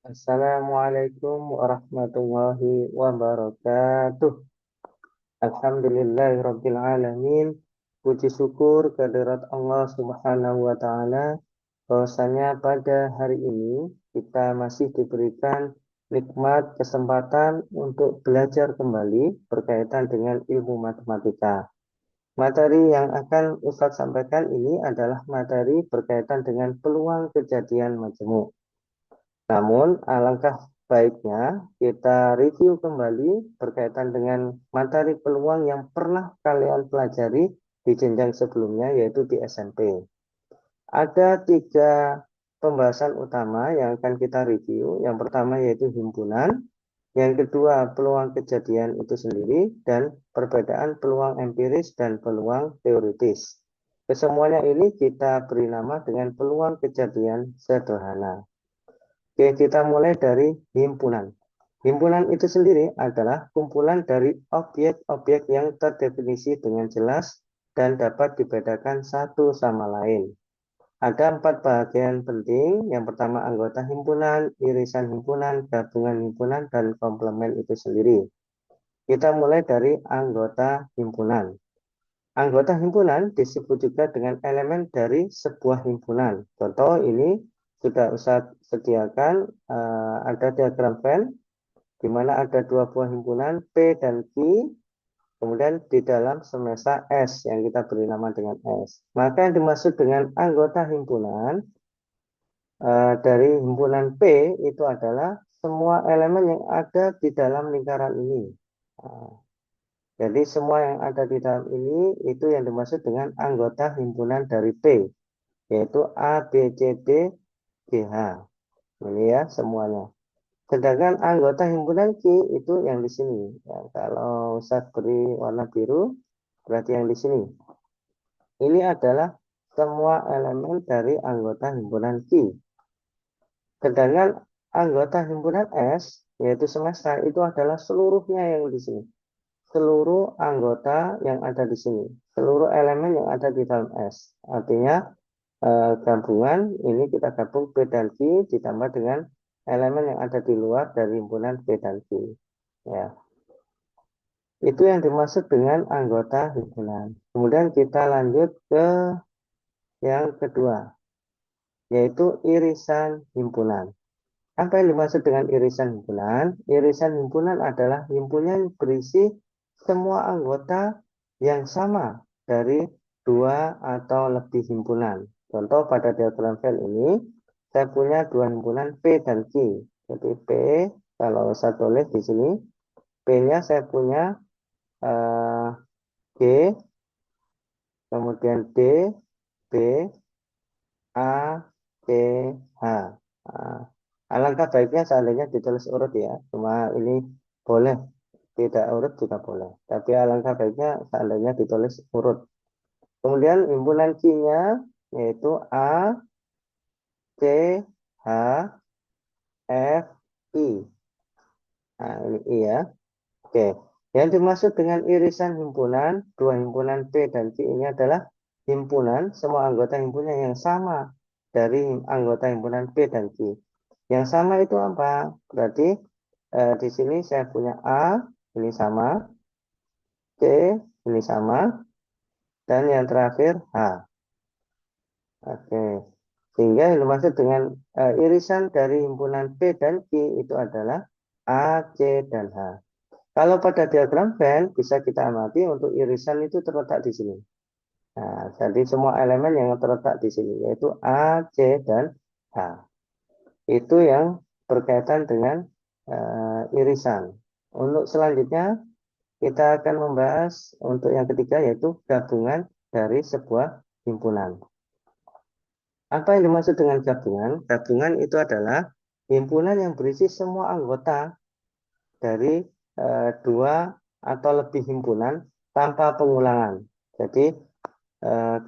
Assalamualaikum warahmatullahi wabarakatuh. Alhamdulillahirabbil alamin. Puji syukur kehadirat Allah Subhanahu wa taala bahwasanya pada hari ini kita masih diberikan nikmat kesempatan untuk belajar kembali berkaitan dengan ilmu matematika. Materi yang akan Ustadz sampaikan ini adalah materi berkaitan dengan peluang kejadian majemuk. Namun, alangkah baiknya kita review kembali berkaitan dengan materi peluang yang pernah kalian pelajari di jenjang sebelumnya, yaitu di SMP. Ada 3 pembahasan utama yang akan kita review. Yang pertama yaitu himpunan, yang kedua peluang kejadian itu sendiri, dan perbedaan peluang empiris dan peluang teoritis. Kesemuanya ini kita beri nama dengan peluang kejadian sederhana. Oke, kita mulai dari himpunan. Himpunan itu sendiri adalah kumpulan dari objek-objek yang terdefinisi dengan jelas dan dapat dibedakan satu sama lain. Ada 4 bagian penting. Yang pertama anggota himpunan, irisan himpunan, gabungan himpunan, dan komplement itu sendiri. Kita mulai dari anggota himpunan. Anggota himpunan disebut juga dengan elemen dari sebuah himpunan. Contoh ini sudah Ustadz sediakan, ada diagram Venn di mana ada 2 buah himpunan P dan Q, kemudian di dalam semesta S yang kita beri nama dengan S. Maka yang dimaksud dengan anggota himpunan dari himpunan P itu adalah semua elemen yang ada di dalam lingkaran ini. Jadi semua yang ada di dalam ini itu yang dimaksud dengan anggota himpunan dari P, yaitu A, B, C, D, G, H. Ini ya semuanya. Sedangkan anggota himpunan Q itu yang di sini. Ya, kalau saya beri warna biru, berarti yang di sini. Ini adalah semua elemen dari anggota himpunan Q. Sedangkan anggota himpunan S, yaitu semesta, itu adalah seluruhnya yang di sini. Seluruh anggota yang ada di sini, seluruh elemen yang ada di dalam S. Artinya gabungan ini kita gabung P dan Q ditambah dengan elemen yang ada di luar dari himpunan P dan Q. Ya, itu yang dimaksud dengan anggota himpunan. Kemudian kita lanjut ke yang kedua, yaitu irisan himpunan. Apa yang dimaksud dengan irisan himpunan? Irisan himpunan adalah himpunan yang berisi semua anggota yang sama dari 2 atau lebih himpunan. Contoh pada diagram Venn ini, saya punya 2 himpunan P dan Q. Jadi P, kalau saya tulis di sini, P-nya saya punya G, kemudian D, B, A, C, H. Nah, alangkah baiknya seandainya ditulis urut ya, cuma ini boleh tidak urut juga boleh. Tapi alangkah baiknya seandainya ditulis urut. Kemudian himpunan Q-nya yaitu A, C, H, F, I. Nah, ini I ya. Oke. Yang dimaksud dengan irisan himpunan, 2 himpunan P dan Q ini adalah himpunan, semua anggota himpunan yang sama dari anggota himpunan P dan Q. Yang sama itu apa? Berarti di sini saya punya A, ini sama, C, ini sama, dan yang terakhir H. Oke. Sehingga yang dimaksud dengan irisan dari himpunan P dan Q itu adalah A, C, dan H. Kalau pada diagram Venn bisa kita amati untuk irisan itu terletak di sini. Nah, jadi semua elemen yang terletak di sini yaitu A, C, dan H. Itu yang berkaitan dengan irisan. Untuk selanjutnya kita akan membahas untuk yang ketiga yaitu gabungan dari sebuah himpunan. Apa yang dimaksud dengan gabungan? Gabungan itu adalah himpunan yang berisi semua anggota dari 2 atau lebih himpunan tanpa pengulangan. Jadi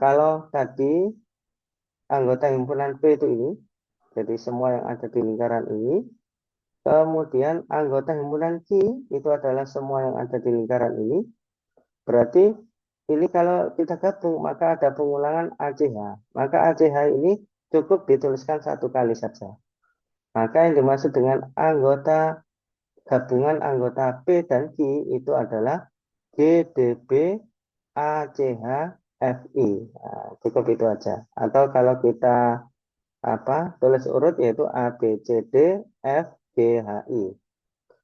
kalau tadi anggota himpunan P itu ini, jadi semua yang ada di lingkaran ini, kemudian anggota himpunan Q itu adalah semua yang ada di lingkaran ini, berarti ini kalau kita gabung maka ada pengulangan ACH. Maka ACH ini cukup dituliskan 1 kali saja. Maka yang dimaksud dengan gabungan anggota P dan Q itu adalah GDB ACHFI. Nah, cukup itu aja. Atau kalau kita tulis urut yaitu ABCDFGHI.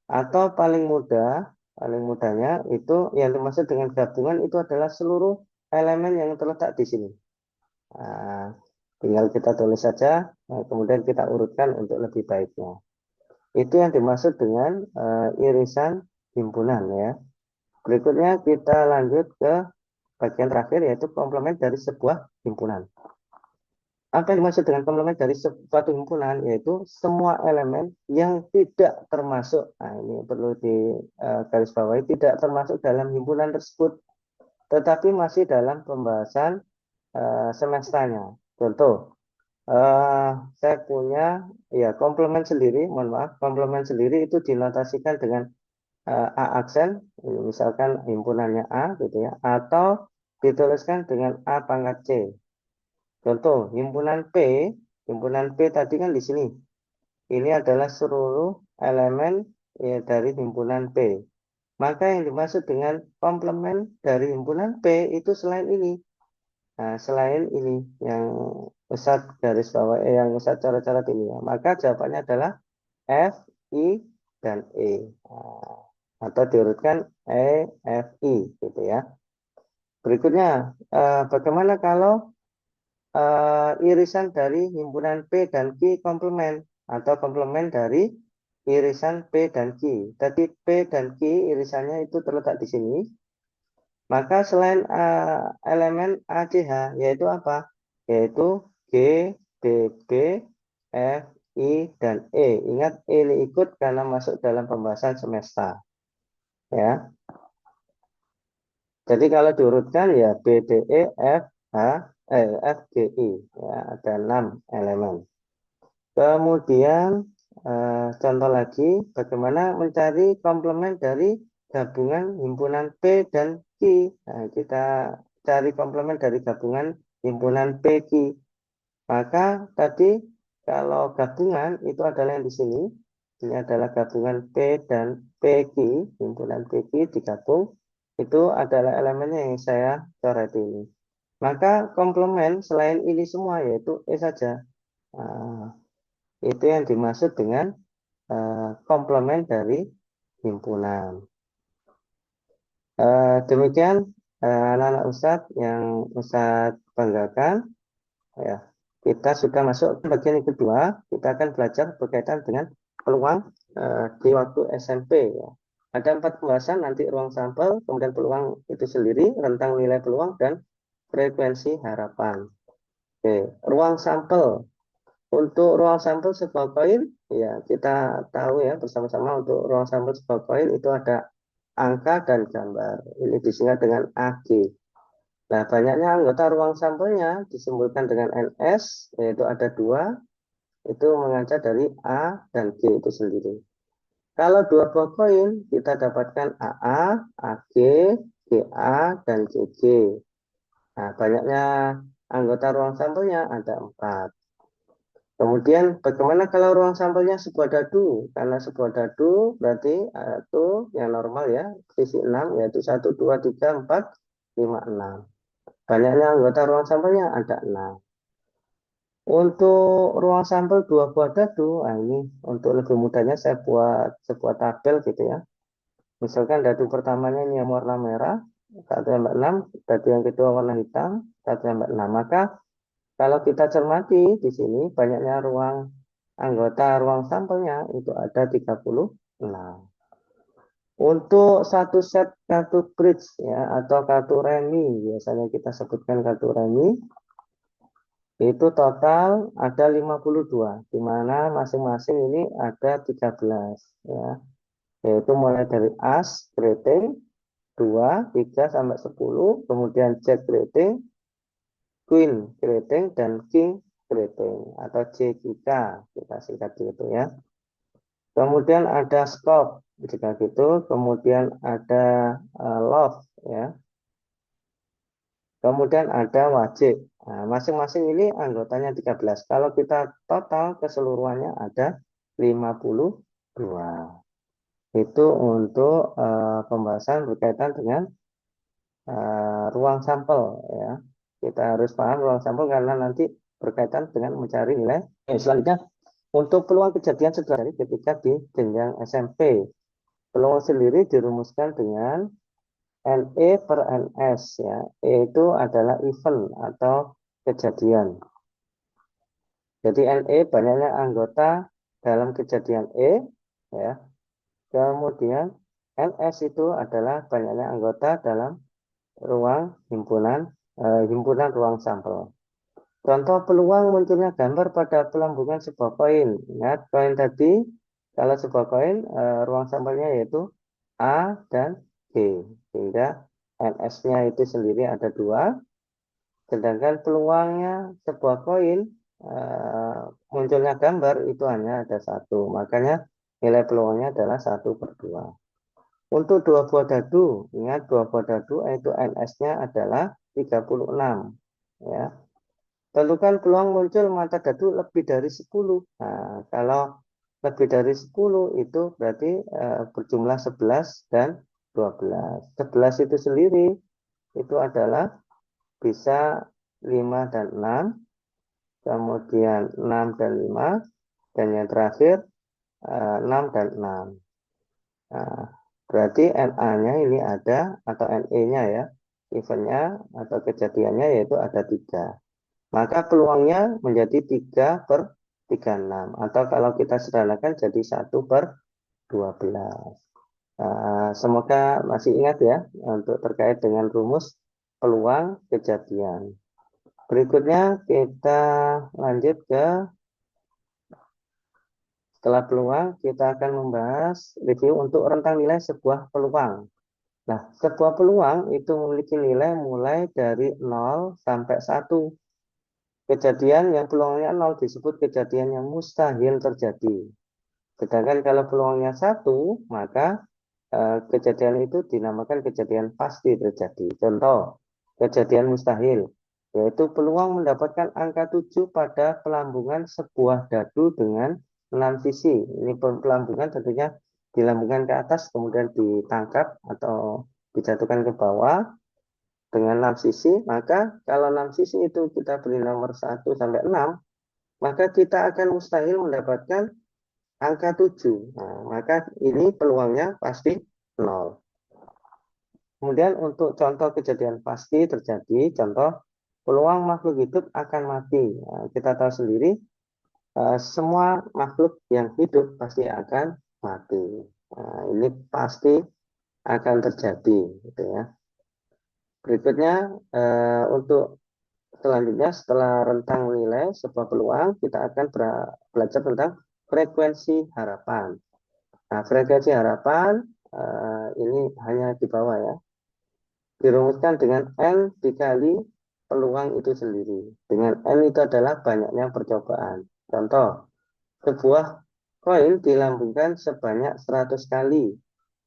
Atau paling mudahnya itu yang dimaksud dengan gabungan itu adalah seluruh elemen yang terletak di sini. Nah, tinggal kita tulis saja, kemudian kita urutkan untuk lebih baiknya. Itu yang dimaksud dengan irisan himpunan ya. Berikutnya kita lanjut ke bagian terakhir yaitu komplement dari sebuah himpunan. Apa yang dimaksud dengan komplement dari suatu himpunan yaitu semua elemen yang tidak termasuk, nah ini perlu di garis bawahi, tidak termasuk dalam himpunan tersebut, tetapi masih dalam pembahasan semesternya. Contoh, saya punya ya komplement sendiri, mohon maaf, komplement sendiri itu dinotasikan dengan A aksen, misalkan himpunannya A gitu ya, atau dituliskan dengan A pangkat C. Contoh, himpunan P tadi kan di sini. Ini adalah seluruh elemen ya, dari himpunan P. Maka yang dimaksud dengan komplement dari himpunan P itu selain ini. Nah, selain ini yang Ustadz garis bawah, yang Ustadz cara-cara ini ya. Maka jawabannya adalah F, I, dan E. Nah, atau diurutkan E, F, I gitu ya. Berikutnya, bagaimana kalau irisan dari himpunan P dan Q komplement atau komplement dari irisan P dan Q. Tadi P dan Q irisannya itu terletak di sini. Maka selain elemen ACH yaitu apa? Yaitu G, B, B, F, I, dan E. Ingat E ini ikut karena masuk dalam pembahasan semesta. Ya. Jadi kalau diurutkan ya B, D, E, F, F, G, I. Ya, ada 6 elemen. Kemudian contoh lagi, bagaimana mencari komplement dari gabungan himpunan P dan Q. Nah, kita cari komplement dari gabungan himpunan P Q. Maka tadi kalau gabungan itu adalah yang di sini. Ini adalah gabungan P dan PQ, himpunan PQ digabung. Itu adalah elemennya yang saya coret ini. Maka komplement selain ini semua yaitu E saja. Nah, itu yang dimaksud dengan komplement dari himpunan. Demikian anak-anak Ustadz yang Ustadz banggakan. Ya, kita sudah masuk ke bagian yang kedua. Kita akan belajar berkaitan dengan peluang di waktu SMP. Ya. Ada 4 pembahasan, nanti ruang sampel, kemudian peluang itu sendiri, rentang nilai peluang, dan frekuensi harapan. Oke, ruang sampel. Untuk ruang sampel sebuah koin, ya kita tahu ya bersama-sama untuk ruang sampel sebuah koin itu ada angka dan gambar. Ini disingkat dengan AG. Nah, banyaknya anggota ruang sampelnya disimbolkan dengan NS, yaitu ada 2, itu mengaca dari A dan G itu sendiri. Kalau 2 buah koin, kita dapatkan AA, AG, GA, dan GG. Nah, banyaknya anggota ruang sampelnya ada 4. Kemudian bagaimana kalau ruang sampelnya sebuah dadu? Karena sebuah dadu berarti itu yang normal ya, sisi 6 yaitu 1, 2, 3, 4, 5, 6. Banyaknya anggota ruang sampelnya ada 6. Untuk ruang sampel 2 buah dadu, nah ini untuk lebih mudahnya saya buat sebuah tabel gitu ya. Misalkan dadu pertamanya ini yang warna merah, 1/6, dadu yang kedua warna hitam, 1/6. Maka kalau kita cermati di sini banyaknya anggota ruang sampelnya itu ada 36. Untuk satu set kartu bridge ya atau kartu remi, biasanya kita sebutkan kartu remi, itu total ada 52, di mana masing-masing ini ada 13 ya. Yaitu mulai dari as, keriting, 2, 3 sampai 10, kemudian jack keriting, queen keriting, dan king keriting atau JKK kita singkat gitu ya. Kemudian ada stop jika gitu, kemudian ada love ya. Kemudian ada wajib. Nah, masing-masing ini anggotanya 13. Kalau kita total keseluruhannya ada 52. Itu untuk pembahasan berkaitan dengan ruang sampel ya. Kita harus paham ruang sampel karena nanti berkaitan dengan mencari nilai. Selanjutnya untuk peluang kejadian terjadi ketika di jenjang SMP. Peluang sendiri dirumuskan dengan NE per NS ya. E itu adalah event atau kejadian. Jadi NE banyaknya anggota dalam kejadian E ya. Kemudian NS itu adalah banyaknya anggota dalam ruang himpunan ruang sampel. Contoh peluang munculnya gambar pada pelambungan sebuah koin. Ingat koin tadi, kalau sebuah koin ruang sampelnya yaitu A dan B, sehingga NS-nya itu sendiri ada 2. Sedangkan peluangnya sebuah koin munculnya gambar itu hanya ada 1. Makanya nilai peluangnya adalah 1/2. Untuk 2 buah dadu, ingat 2 buah dadu itu NS-nya adalah 36. Ya. Tentukan peluang muncul mata dadu lebih dari 10. Nah, kalau lebih dari 10 itu berarti berjumlah 11 dan 12. 11 itu sendiri itu adalah bisa 5 dan 6, kemudian 6 dan 5, dan yang terakhir 6 dan 6. Nah, berarti NA-nya ini ada, atau NE-nya ya, eventnya atau kejadiannya yaitu ada 3. Maka peluangnya menjadi 3/36. Atau kalau kita sederhanakan jadi 1/12. Semoga masih ingat ya untuk terkait dengan rumus peluang kejadian. Berikutnya kita lanjut ke setelah peluang kita akan membahas review untuk rentang nilai sebuah peluang. Nah, sebuah peluang itu memiliki nilai mulai dari 0 sampai 1. Kejadian yang peluangnya 0 disebut kejadian yang mustahil terjadi. Sedangkan kalau peluangnya 1, maka kejadian itu dinamakan kejadian pasti terjadi. Contoh, kejadian mustahil, yaitu peluang mendapatkan angka 7 pada pelambungan sebuah dadu dengan 6 sisi. Ini pelambungan tentunya dilambungkan ke atas, kemudian ditangkap atau dijatuhkan ke bawah dengan 6 sisi. Maka kalau 6 sisi itu kita beri nomor 1 sampai 6, maka kita akan mustahil mendapatkan angka 7. Nah, maka ini peluangnya pasti 0. Kemudian untuk contoh kejadian pasti terjadi, contoh peluang makhluk hidup akan mati. Nah, kita tahu sendiri, semua makhluk yang hidup pasti akan mati. Nah, ini pasti akan terjadi, gitu ya. Berikutnya untuk selanjutnya setelah rentang nilai sebuah peluang, kita akan belajar tentang frekuensi harapan. Nah, frekuensi harapan ini hanya di bawah ya. Dirumuskan dengan N dikali peluang itu sendiri. Dengan N itu adalah banyaknya percobaan. Contoh, sebuah koin dilambungkan sebanyak 100 kali.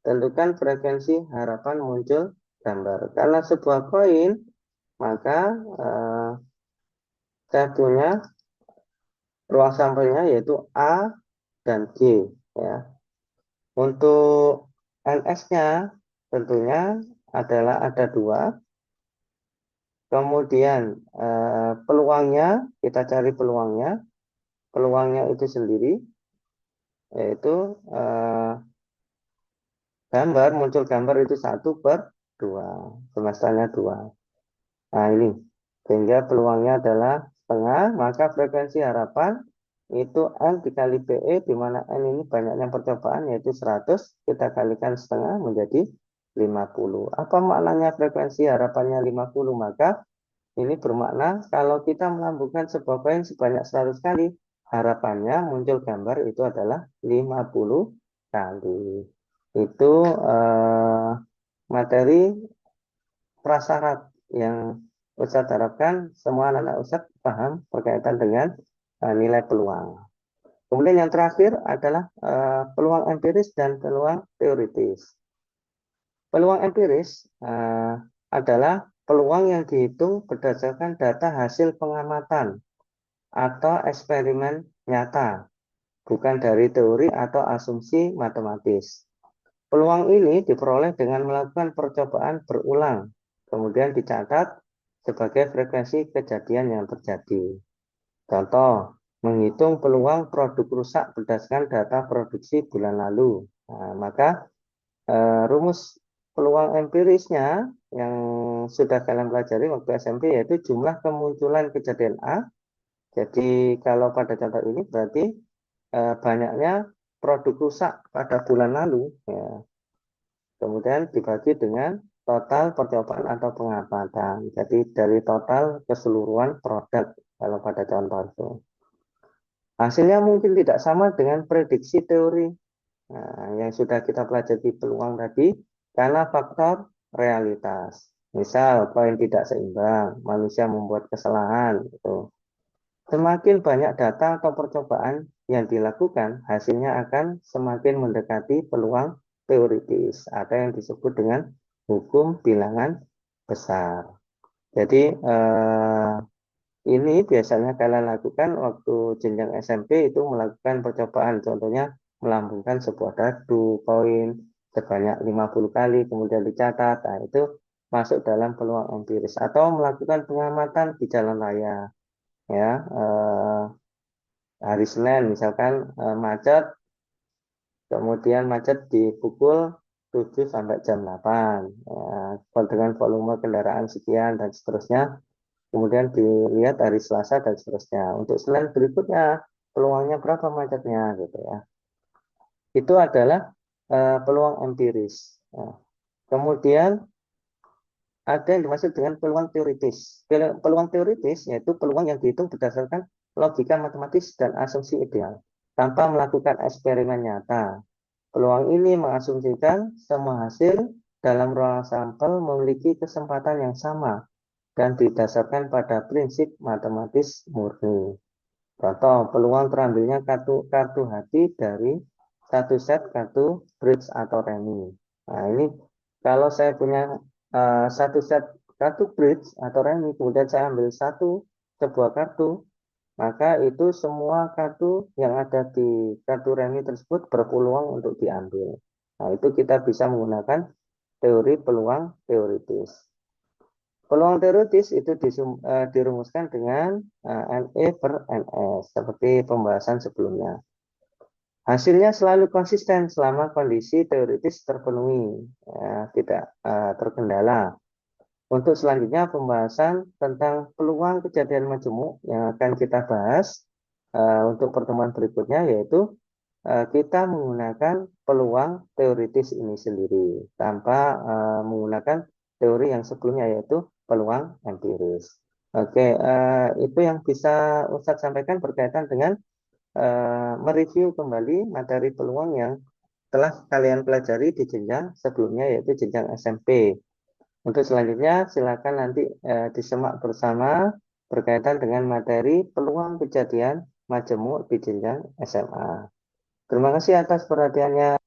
Tentukan frekuensi harapan muncul gambar. Karena sebuah koin, maka saya punya ruang sampelnya yaitu A dan G. Ya. Untuk NS-nya tentunya adalah ada 2. Kemudian peluangnya, kita cari peluangnya. Peluangnya itu sendiri, yaitu muncul gambar itu 1/2. Semestanya 2. Nah ini, sehingga peluangnya adalah setengah, maka frekuensi harapan itu N dikali PE, di mana N ini banyaknya percobaan, yaitu 100, kita kalikan setengah menjadi 50. Apa maknanya frekuensi harapannya 50? Maka ini bermakna kalau kita melambungkan sebuah koin sebanyak 100 kali, harapannya muncul gambar itu adalah 50 kali. Itu materi prasyarat yang Ustadz harapkan semua anak-anak Ustadz paham berkaitan dengan nilai peluang. Kemudian yang terakhir adalah peluang empiris dan peluang teoritis. Peluang empiris adalah peluang yang dihitung berdasarkan data hasil pengamatan atau eksperimen nyata. bukan dari teori atau asumsi matematis. Peluang ini diperoleh dengan melakukan percobaan berulang, kemudian dicatat sebagai frekuensi kejadian yang terjadi. Contoh, menghitung peluang produk rusak berdasarkan data produksi bulan lalu. Nah, maka rumus peluang empirisnya yang sudah kalian pelajari waktu SMP yaitu jumlah kemunculan kejadian A. Jadi kalau pada contoh ini berarti banyaknya produk rusak pada bulan lalu, ya. Kemudian dibagi dengan total percobaan atau pengamatan. Jadi dari total keseluruhan produk kalau pada contoh itu. Hasilnya mungkin tidak sama dengan prediksi teori. Nah, yang sudah kita pelajari peluang tadi karena faktor realitas. Misal koin tidak seimbang, manusia membuat kesalahan gitu. Semakin banyak data atau percobaan yang dilakukan, hasilnya akan semakin mendekati peluang teoritis. Ada yang disebut dengan hukum bilangan besar. Jadi ini biasanya kalian lakukan waktu jenjang SMP itu melakukan percobaan. Contohnya melambungkan sebuah dadu koin sebanyak 50 kali kemudian dicatat. Nah, itu masuk dalam peluang empiris atau melakukan pengamatan di jalan raya. Ya, hari Senin misalkan macet, kemudian macet di pukul 7 sampai jam 8. Dengan volume kendaraan sekian dan seterusnya. Kemudian dilihat hari Selasa dan seterusnya. Untuk Senin berikutnya peluangnya berapa macetnya gitu ya. Itu adalah peluang empiris. Nah, kemudian ada yang dimaksud dengan peluang teoritis. Peluang teoritis yaitu peluang yang dihitung berdasarkan logika matematis dan asumsi ideal tanpa melakukan eksperimen nyata. Peluang ini mengasumsikan semua hasil dalam ruang sampel memiliki kesempatan yang sama dan didasarkan pada prinsip matematis murni. Contoh, peluang terambilnya kartu hati dari satu set kartu bridge atau remi. Nah, ini kalau saya punya satu set kartu bridge atau remi, kemudian saya ambil sebuah kartu, maka itu semua kartu yang ada di kartu remi tersebut berpeluang untuk diambil. Nah, itu kita bisa menggunakan teori peluang teoritis. Peluang teoritis itu dirumuskan dengan NE per NS, seperti pembahasan sebelumnya. Hasilnya selalu konsisten selama kondisi teoritis terpenuhi, ya, tidak terkendala. Untuk selanjutnya pembahasan tentang peluang kejadian majemuk yang akan kita bahas untuk pertemuan berikutnya, yaitu kita menggunakan peluang teoritis ini sendiri tanpa menggunakan teori yang sebelumnya yaitu peluang empiris. Oke, itu yang bisa Ustadz sampaikan berkaitan dengan mereview kembali materi peluang yang telah kalian pelajari di jenjang sebelumnya yaitu jenjang SMP. Untuk selanjutnya silakan nanti disimak bersama berkaitan dengan materi peluang kejadian majemuk di jenjang SMA. Terima kasih atas perhatiannya.